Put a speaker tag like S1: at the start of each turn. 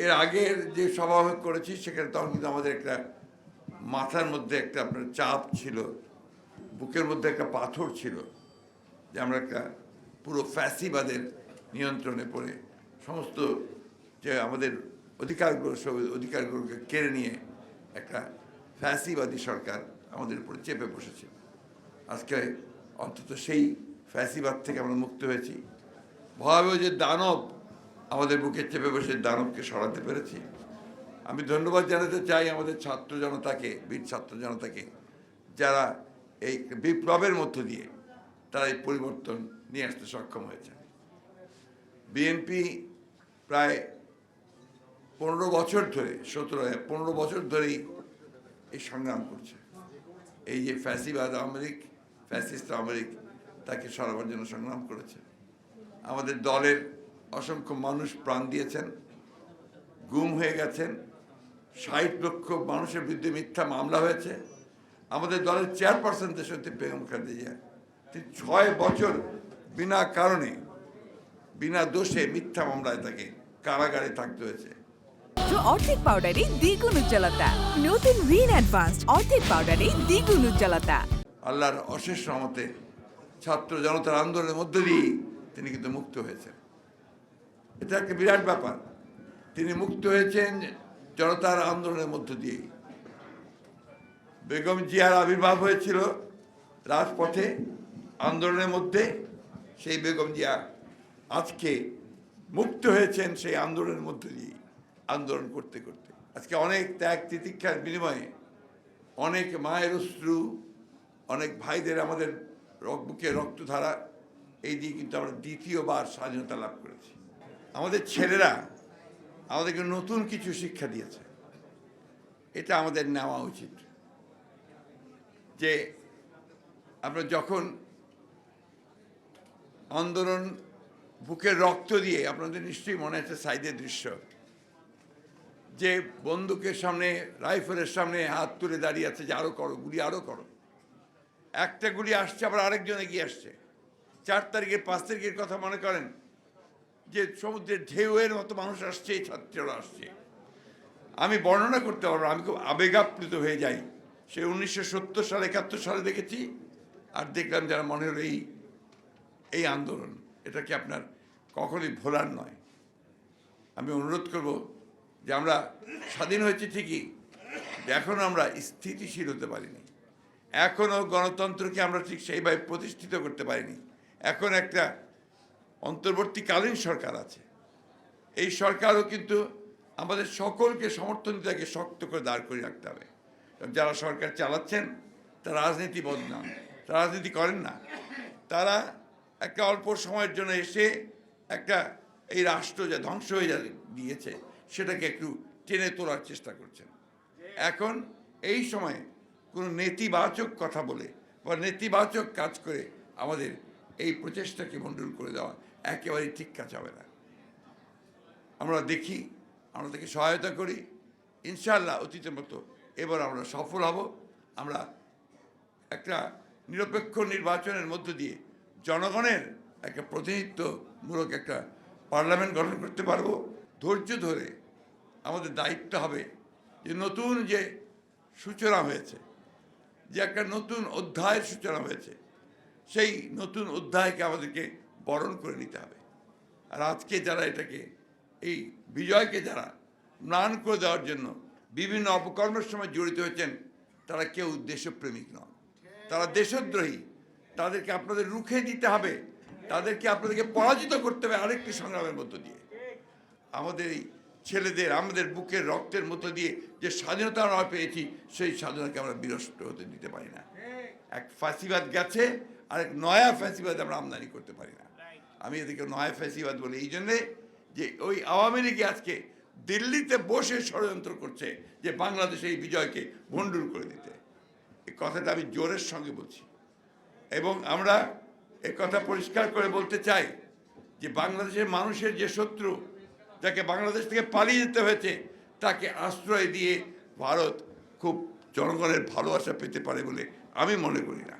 S1: এর আগের যে সভা করেছি সেখানে তখন কিন্তু আমাদের একটা মাথার মধ্যে একটা আপনার চাপ ছিল, বুকের মধ্যে একটা পাথর ছিল যে আমরা একটা পুরো ফ্যাসিবাদের নিয়ন্ত্রণে পড়ে সমস্ত যে আমাদের অধিকারগুলোকে কেড়ে নিয়ে একটা ফ্যাসিবাদী সরকার আমাদের উপরে চেপে বসেছে। আজকে অন্তত সেই ফ্যাসিবাদ থেকে আমরা মুক্ত হয়েছি। ভয়াবহ যে দানব আমাদের বুকে চেপে বসে দানবকে সরাতে পেরেছি। আমি ধন্যবাদ জানাতে চাই আমাদের ছাত্র জনতাকে, বীর ছাত্র জনতাকে, যারা এই বিপ্লবের মধ্য দিয়ে তারা এই পরিবর্তন নিয়ে আসতে সক্ষম হয়েছে। বিএনপি প্রায় 15 বছর ধরে 15 বছর ধরেই এই সংগ্রাম করছে। এই যে ফ্যাসিবাদ আওয়ামী লীগ, ফ্যাসিস্ট আওয়ামী লীগ তাকে সরাবার জন্য সংগ্রাম করেছে। আমাদের দলের অসংখ্য মানুষ প্রাণ দিয়েছেন, গুম হয়ে গেছেন, 60 লক্ষ মানুষের বিরুদ্ধে মিথ্যা মামলা হয়েছে। আমাদের দলের চেয়ারপারসন দেশনেত্রী বেগম খালেদা জিয়া, তিনি 6 বছর বিনা কারণে বিনা দোষে মিথ্যা মামলায় তাকে কারাগারে থাকতে হয়েছে।
S2: অর্ধেক পাউডারে দ্বিগুণ উজ্জ্বলতা, নতুন রিন অ্যাডভান্সড অর্ধেক পাউডারে দ্বিগুণ উজ্জ্বলতা।
S1: আল্লাহর অশেষ রহমতে ছাত্র জনতার আন্দোলনের মধ্য দিয়ে তিনি কিন্তু মুক্ত হয়েছেন। এটা একটা বিরাট ব্যাপার। তিনি মুক্ত হয়েছেন জনতার আন্দোলনের মধ্য দিয়ে। বেগম জিয়ার আবির্ভাব হয়েছিল রাজপথে আন্দোলনের মধ্যে। সেই বেগম জিয়া আজকে মুক্ত হয়েছেন সেই আন্দোলনের মধ্য দিয়ে, আন্দোলন করতে করতে। আজকে অনেক ত্যাগ তিতিক্ষার বিনিময়ে, অনেক মায়ের অশ্রু, অনেক ভাইদের আমাদের বুকে রক্তধারা, এই দিয়ে কিন্তু আমরা দ্বিতীয়বার স্বাধীনতা লাভ করেছি। আমাদের ছেলেরা আমাদেরকে নতুন কিছু শিক্ষা দিয়েছে, এটা আমাদের নেওয়া উচিত। যে আমরা যখন আন্দোলন বুকের রক্ত দিয়ে, আপনাদের নিশ্চয়ই মনে আছে সাইদের দৃশ্য, যে বন্দুকের সামনে, রাইফেলের সামনে হাত তুলে দাঁড়িয়ে আছে যে আরো করো, গুলি আরো করো। একটা গুলি আসছে, আবার আরেকজন এগিয়ে আসছে। 4 তারিখের 5 তারিখের কথা মনে করেন, যে সমুদ্রের ঢেউয়ের মতো মানুষ আসছে, এই ছাত্ররা আসছে। আমি বর্ণনা করতে পারবো, আমি খুব আবেগাপ্লুত হয়ে যাই। সে 1970 সালে 71 সালে দেখেছি, আর দেখলাম যারা মনে হলো এই আন্দোলন, এটা কি আপনার কখনোই ভোলার নয়। আমি অনুরোধ করব যে আমরা স্বাধীন হয়েছি ঠিকই, এখনও আমরা স্থিতিশীল হতে পারিনি, এখনও গণতন্ত্রকে আমরা ঠিক সেইভাবে প্রতিষ্ঠিত করতে পারিনি। এখন একটা অন্তর্বর্তীকালীন সরকার আছে, এই সরকারও কিন্তু আমাদের সকলকে সমর্থন দিতে শক্ত করে দাঁড় করে রাখতে হবে। যারা সরকার চালাচ্ছেন তারা রাজনীতিবোধ নন, তারা রাজনীতি করেন না। তারা একটা অল্প সময়ের জন্য এসে একটা এই রাষ্ট্র যা ধ্বংস হয়ে গিয়েছে সেটাকে একটু টেনে তোলার চেষ্টা করছেন। এখন এই সময়ে কোনো নেতিবাচক কথা বলে বা নেতিবাচক কাজ করে আমাদের এই প্রচেষ্টাকে ভণ্ডুল করে দেওয়া একেবারেই ঠিক কাজ হবে না। আমরা দেখি, আমরা তাকে সহায়তা করি, ইনশাআল্লাহ অতীতের মতো এবার আমরা সফল হব। আমরা একটা নিরপেক্ষ নির্বাচনের মধ্য দিয়ে জনগণের একটা প্রতিনিধিত্বমূলক একটা পার্লামেন্ট গঠন করতে পারবো। ধৈর্য ধরে আমাদের দায়িত্ব হবে যে নতুন যে সূচনা হয়েছে, যে একটা নতুন অধ্যায়ের সূচনা হয়েছে, সেই নতুন অধ্যায়কে আমাদেরকে বরণ করে নিতে হবে। আর আজকে যারা এটাকে, এই বিজয়কে যারা ম্লান করে দেওয়ার জন্য বিভিন্ন অপকর্মের সময় জড়িত হয়েছেন, তারা কেউ দেশপ্রেমিক নন, তারা দেশদ্রোহী। তাদেরকে আপনাদের রুখে দিতে হবে, তাদেরকে আপনাদেরকে পরাজিত করতে হবে আরেকটি সংগ্রামের মধ্য দিয়ে। আমাদের এই ছেলেদের, আমাদের বুকের রক্তের মধ্য দিয়ে যে স্বাধীনতা আমরা পেয়েছি, সেই স্বাধীনতাকে আমরা বিনষ্ট হতে দিতে পারি না। এক ফ্যাসিবাদ গেছে, আরেক নয়া ফ্যাসিবাদ আমরা আমদানি করতে পারি না। আমি এদেরকে নয়া ফ্যাসিবাদ বলি এই জন্যে যে ওই আওয়ামী লীগ আজকে দিল্লিতে বসে ষড়যন্ত্র করছে যে বাংলাদেশে এই বিজয়কে ভণ্ডুল করে দিতে। এই কথাটা আমি জোরের সঙ্গে বলছি, এবং আমরা এই কথা পরিষ্কার করে বলতে চাই যে বাংলাদেশের মানুষের যে শত্রু, যাকে বাংলাদেশ থেকে পালিয়ে যেতে হয়েছে, তাকে আশ্রয় দিয়ে ভারত খুব জনগণের ভালোবাসা পেতে পারে বলে আমি মনে করি না।